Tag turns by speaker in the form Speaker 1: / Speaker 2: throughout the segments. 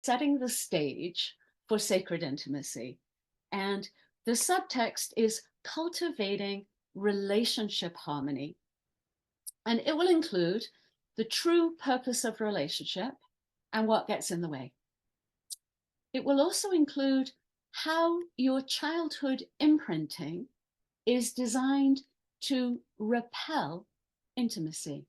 Speaker 1: setting the stage for sacred intimacy. And the subtext is cultivating relationship harmony. And it will include the true purpose of relationship and what gets in the way. It will also include how your childhood imprinting is designed to repel intimacy.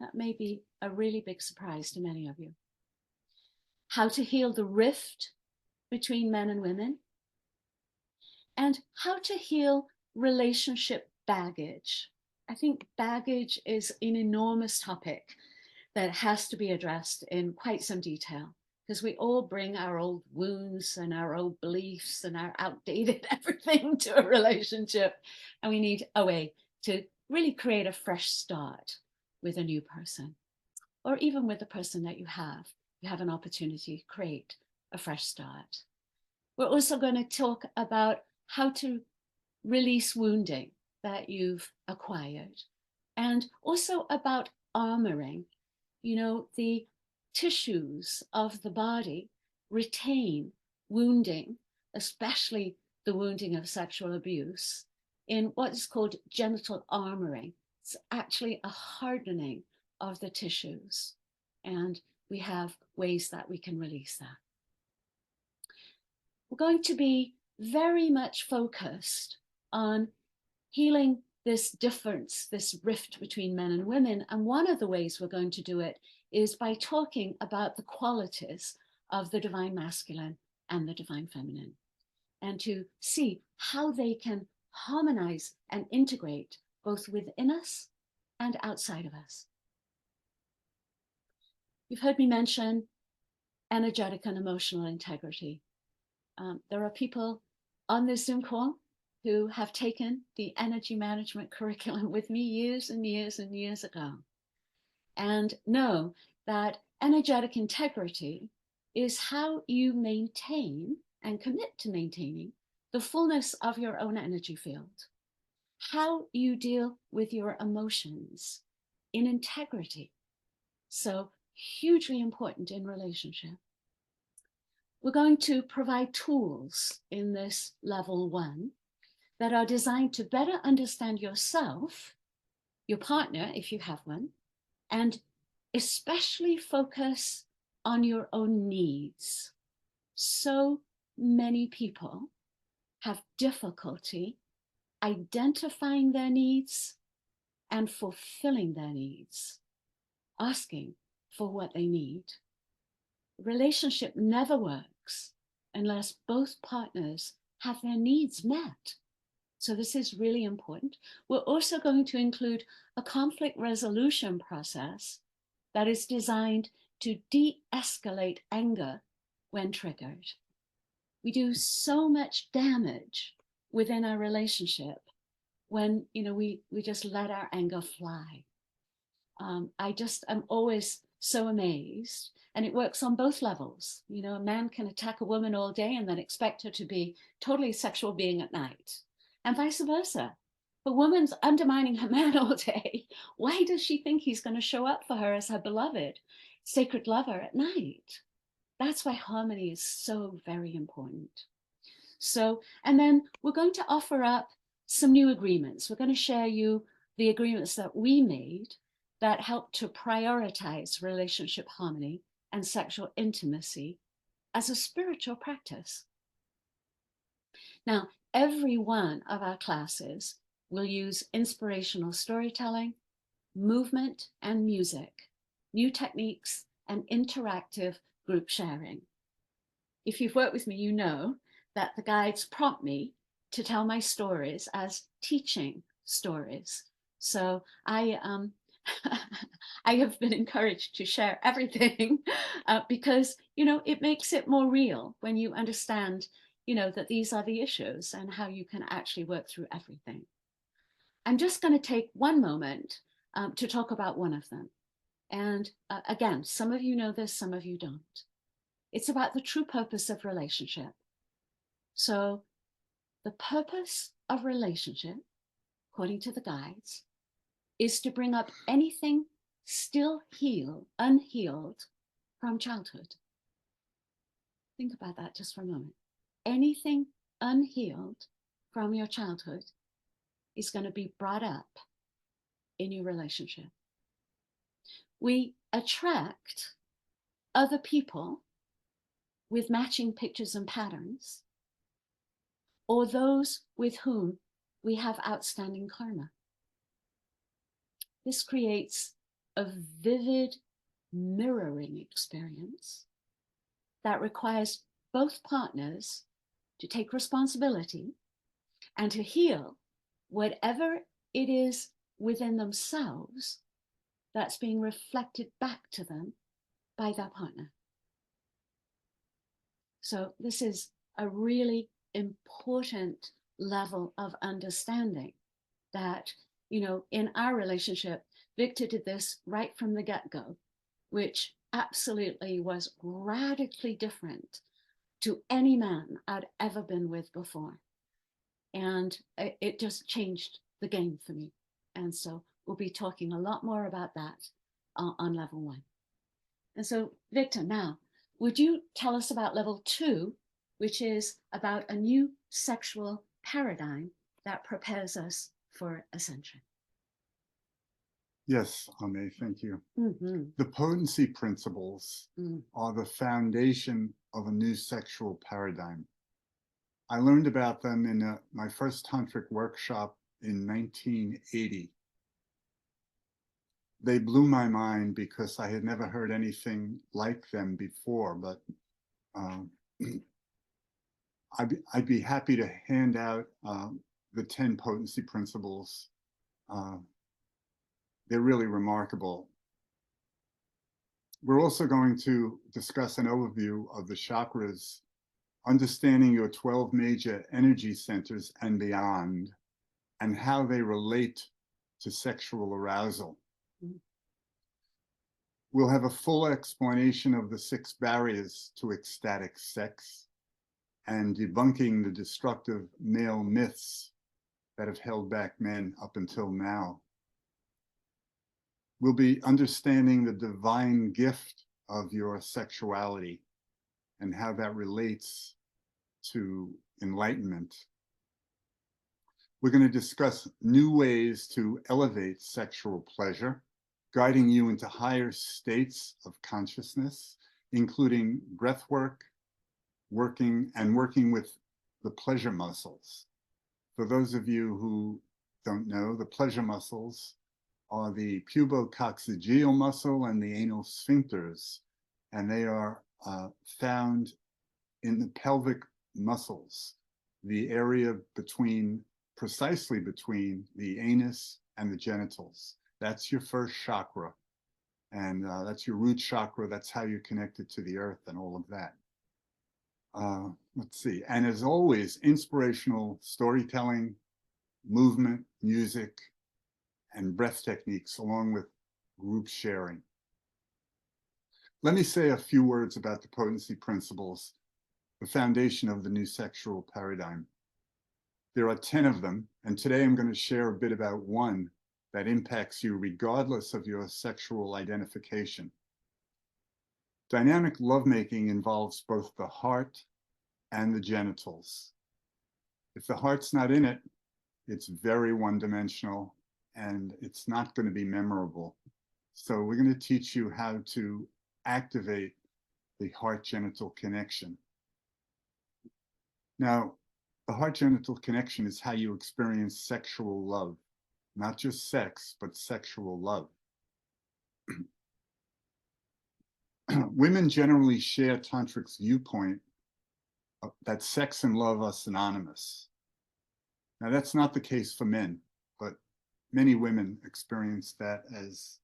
Speaker 1: That may be a really big surprise to many of you. How to heal the rift between men and women, and how to heal relationship baggage. I think baggage is an enormous topic that has to be addressed in quite some detail, because we all bring our old wounds and our old beliefs and our outdated everything to a relationship, and we need a way to really create a fresh start with a new person, or even with the person that you have an opportunity to create a fresh start. We're also going to talk about how to release wounding that you've acquired, and also about armoring. You know, the tissues of the body retain wounding, especially the wounding of sexual abuse, in what is called genital armoring. It's actually a hardening of the tissues, and we have ways that we can release that. We're going to be very much focused on healing this difference, this rift between men and women. And one of the ways we're going to do it is by talking about the qualities of the divine masculine and the divine feminine, and to see how they can harmonize and integrate both within us and outside of us. You've heard me mention energetic and emotional integrity. There are people on this Zoom call who have taken the energy management curriculum with me years and years and years ago, and know that energetic integrity is how you maintain and commit to maintaining the fullness of your own energy field, how you deal with your emotions in integrity. So hugely important in relationship. We're going to provide tools in this level 1 that are designed to better understand yourself, your partner, if you have one, and especially focus on your own needs. So many people have difficulty identifying their needs and fulfilling their needs, asking for what they need. Relationship never works unless both partners have their needs met. So this is really important. We're also going to include a conflict resolution process that is designed to de-escalate anger when triggered. We do so much damage within our relationship when we just let our anger fly. I'm always so amazed, and it works on both levels. A man can attack a woman all day and then expect her to be totally sexual being at night, and vice versa. If a woman's undermining her man all day, why does she think he's going to show up for her as her beloved, sacred lover at night? That's why harmony is so very important. So, and then we're going to offer up some new agreements. We're going to share you the agreements that we made that help to prioritize relationship harmony and sexual intimacy as a spiritual practice. Now, every one of our classes will use inspirational storytelling, movement and music, new techniques, and interactive group sharing. If you've worked with me, you know that the guides prompt me to tell my stories as teaching stories. So I have been encouraged to share everything because, it makes it more real when you understand, that these are the issues and how you can actually work through everything. I'm just going to take one moment to talk about one of them. And again, some of you know this, some of you don't. It's about the true purpose of relationship. So the purpose of relationship, according to the guides, is to bring up anything still unhealed from childhood. Think about that just for a moment. Anything unhealed from your childhood is going to be brought up in your relationship. We attract other people with matching pictures and patterns, or those with whom we have outstanding karma. This creates a vivid mirroring experience that requires both partners to take responsibility and to heal whatever it is within themselves that's being reflected back to them by that partner. So this is a really important level of understanding that, you know, in our relationship, Victor did this right from the get-go, which absolutely was radically different to any man I'd ever been with before. And it just changed the game for me. And so we'll be talking a lot more about that on level 1. And so, Victor, now, would you tell us about level 2, which is about a new sexual paradigm that prepares us for ascension?
Speaker 2: Yes, Aimée, thank you.
Speaker 1: Mm-hmm.
Speaker 2: The potency principles are the foundation of a new sexual paradigm. I learned about them in my first tantric workshop in 1980. They blew my mind because I had never heard anything like them before, but I'd be happy to hand out the 10 potency principles. They're really remarkable. We're also going to discuss an overview of the chakras, understanding your 12 major energy centers and beyond, and how they relate to sexual arousal. We'll have a full explanation of the 6 barriers to ecstatic sex and debunking the destructive male myths that have held back men up until now. We'll be understanding the divine gift of your sexuality and how that relates to enlightenment. We're going to discuss new ways to elevate sexual pleasure, guiding you into higher states of consciousness, including breath work, working with the pleasure muscles. For those of you who don't know, the pleasure muscles are the pubococcygeal muscle and the anal sphincters, and they are found in the pelvic muscles, the area precisely between the anus and the genitals. That's your first chakra, and that's your root chakra. That's how you're connected to the earth and all of that. Let's see. And as always, inspirational storytelling, movement, music, and breath techniques, along with group sharing. Let me say a few words about the potency principles, the foundation of the new sexual paradigm. There are 10 of them, and today I'm going to share a bit about one that impacts you regardless of your sexual identification. Dynamic lovemaking involves both the heart and the genitals. If the heart's not in it, it's very one-dimensional and it's not going to be memorable. So we're going to teach you how to activate the heart-genital connection. Now, the heart-genital connection is how you experience sexual love, not just sex, but sexual love. Women generally share Tantric's viewpoint that sex and love are synonymous. Now, that's not the case for men, but many women experience that as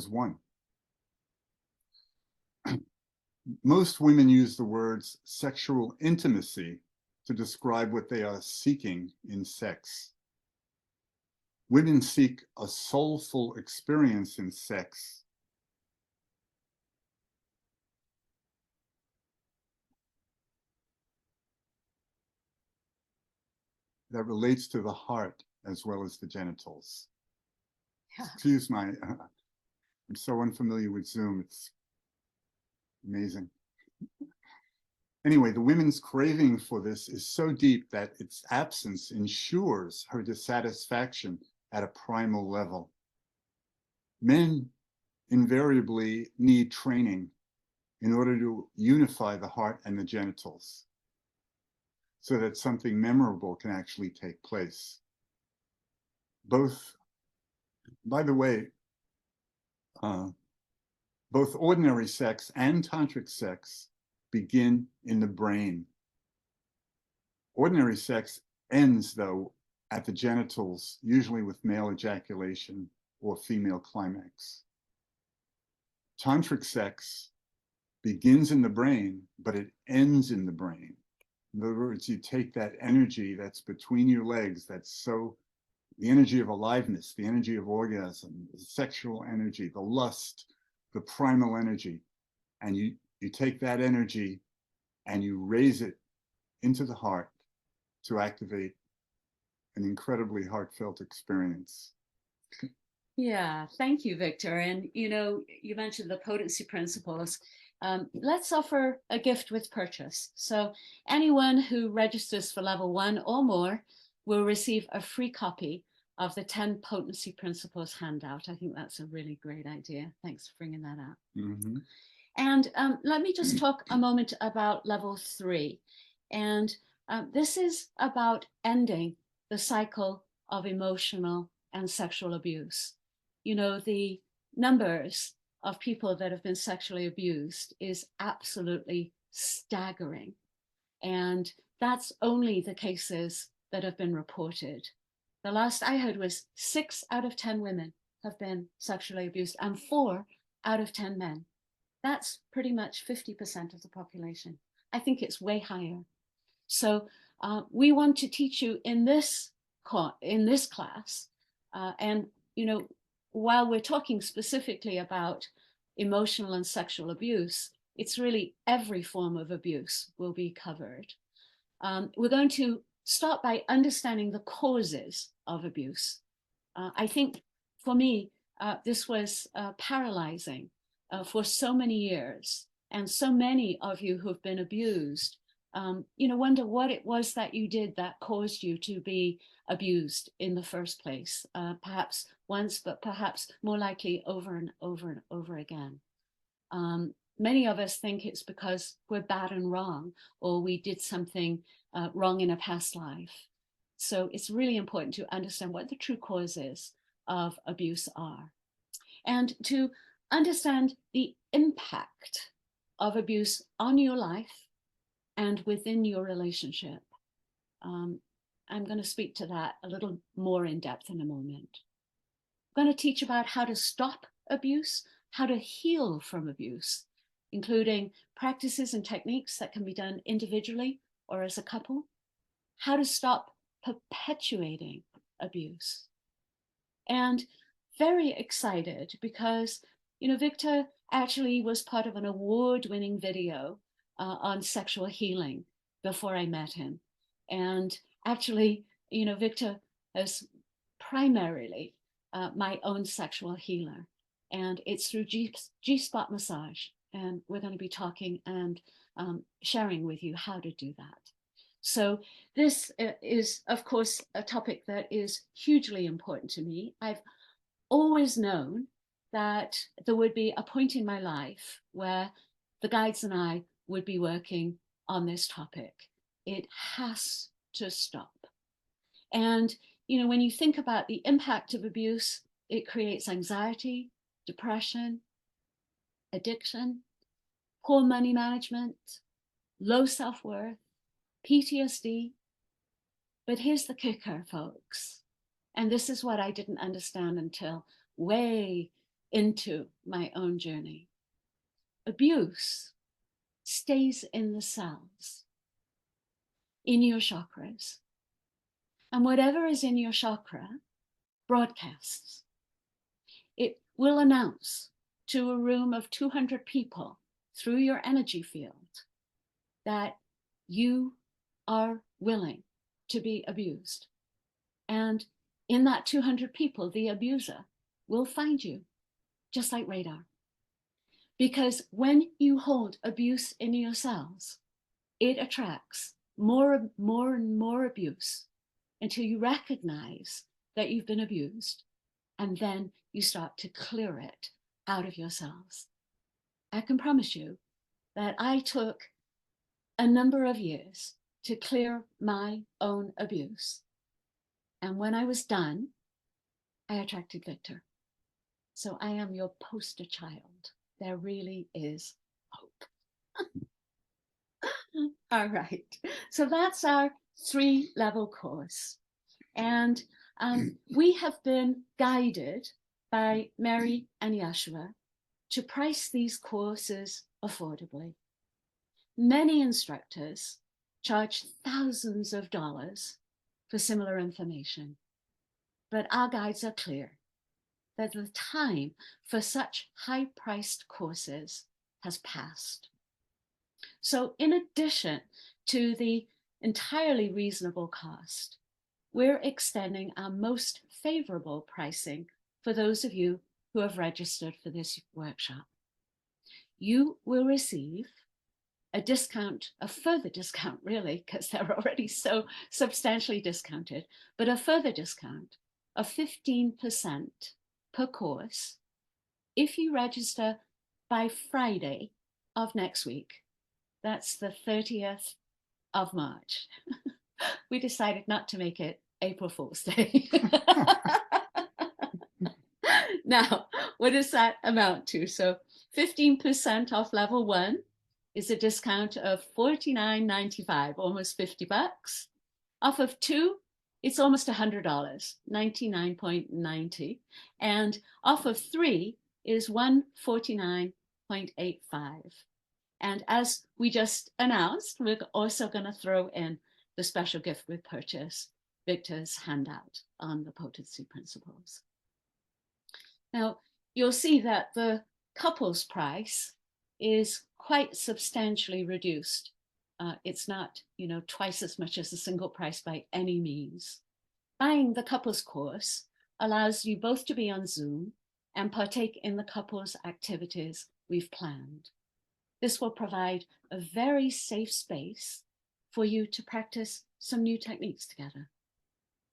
Speaker 2: one. Most women use the words sexual intimacy to describe what they are seeking in sex. Women seek a soulful experience in sex. That relates to the heart as well as the genitals. Yeah. Excuse my, I'm so unfamiliar with Zoom, it's amazing. Anyway, the women's craving for this is so deep that its absence ensures her dissatisfaction at a primal level. Men invariably need training in order to unify the heart and the genitals so that something memorable can actually take place. Both, by the way, both ordinary sex and tantric sex begin in the brain. Ordinary sex ends, though, at the genitals, usually with male ejaculation or female climax. Tantric sex begins in the brain, but it ends in the brain. In other words, you take that energy that's between your legs, that's so, the energy of aliveness, the energy of orgasm, the sexual energy, the lust, the primal energy, and you take that energy and you raise it into the heart to activate an incredibly heartfelt experience.
Speaker 1: Yeah, thank you, Victor. And you mentioned the potency principles. Let's offer a gift with purchase. So anyone who registers for level 1 or more will receive a free copy of the 10 potency principles handout. I think that's a really great idea. Thanks for bringing that up.
Speaker 2: Mm-hmm.
Speaker 1: And let me just talk a moment about level 3. And this is about ending the cycle of emotional and sexual abuse. The numbers of people that have been sexually abused is absolutely staggering. And that's only the cases that have been reported. The last I heard was 6 out of 10 women have been sexually abused and 4 out of 10 men. That's pretty much 50% of the population. I think it's way higher. So we want to teach you in this class, and while we're talking specifically about emotional and sexual abuse, it's really every form of abuse will be covered. We're going to start by understanding the causes of abuse. I think for me, this was paralyzing for so many years, and so many of you who've been abused wonder what it was that you did that caused you to be abused in the first place, perhaps once, but perhaps more likely over and over and over again. Many of us think it's because we're bad and wrong, or we did something wrong in a past life. So it's really important to understand what the true causes of abuse are, and to understand the impact of abuse on your life and within your relationship. I'm going to speak to that a little more in depth in a moment. I'm going to teach about how to stop abuse, how to heal from abuse, including practices and techniques that can be done individually or as a couple, how to stop perpetuating abuse. And very excited because, Victor actually was part of an award-winning video on sexual healing before I met him. And actually, Victor is primarily my own sexual healer. And it's through G-spot massage. And we're going to be talking and sharing with you how to do that. So this is, of course, a topic that is hugely important to me. I've always known that there would be a point in my life where the guides and I would be working on this topic. It has to stop. And, when you think about the impact of abuse, it creates anxiety, depression, addiction, poor money management, low self-worth, PTSD. But here's the kicker, folks. And this is what I didn't understand until way into my own journey. Abuse stays in the cells, in your chakras. And whatever is in your chakra broadcasts. It will announce to a room of 200 people through your energy field that you are willing to be abused. And in that 200 people, the abuser will find you, just like radar. Because when you hold abuse in your cells, it attracts more and more abuse until you recognize that you've been abused, and then you start to clear it out of yourselves. I can promise you that I took a number of years to clear my own abuse. And when I was done, I attracted Victor. So I am your poster child. There really is hope. All right. So that's our 3-level course. And we have been guided by Mary and Yashua to price these courses affordably. Many instructors charge thousands of dollars for similar information, but our guides are clear that the time for such high-priced courses has passed. So in addition to the entirely reasonable cost, we're extending our most favorable pricing for those of you who have registered for this workshop. You will receive a discount, a further discount really, because they're already so substantially discounted, but a further discount of 15% per course if you register by Friday of next week. That's the 30th of March. We decided not to make it April Fool's Day. Now, what does that amount to? So 15% off level 1 is a discount of $49.95, almost 50 bucks. Off of 2, it's almost $100, $99.90. And off of 3 is $149.85. And as we just announced, we're also going to throw in the special gift with purchase, Victor's handout on the potency principles. Now, you'll see that the couple's price is quite substantially reduced. It's not, twice as much as the single price by any means. Buying the couple's course allows you both to be on Zoom and partake in the couple's activities we've planned. This will provide a very safe space for you to practice some new techniques together.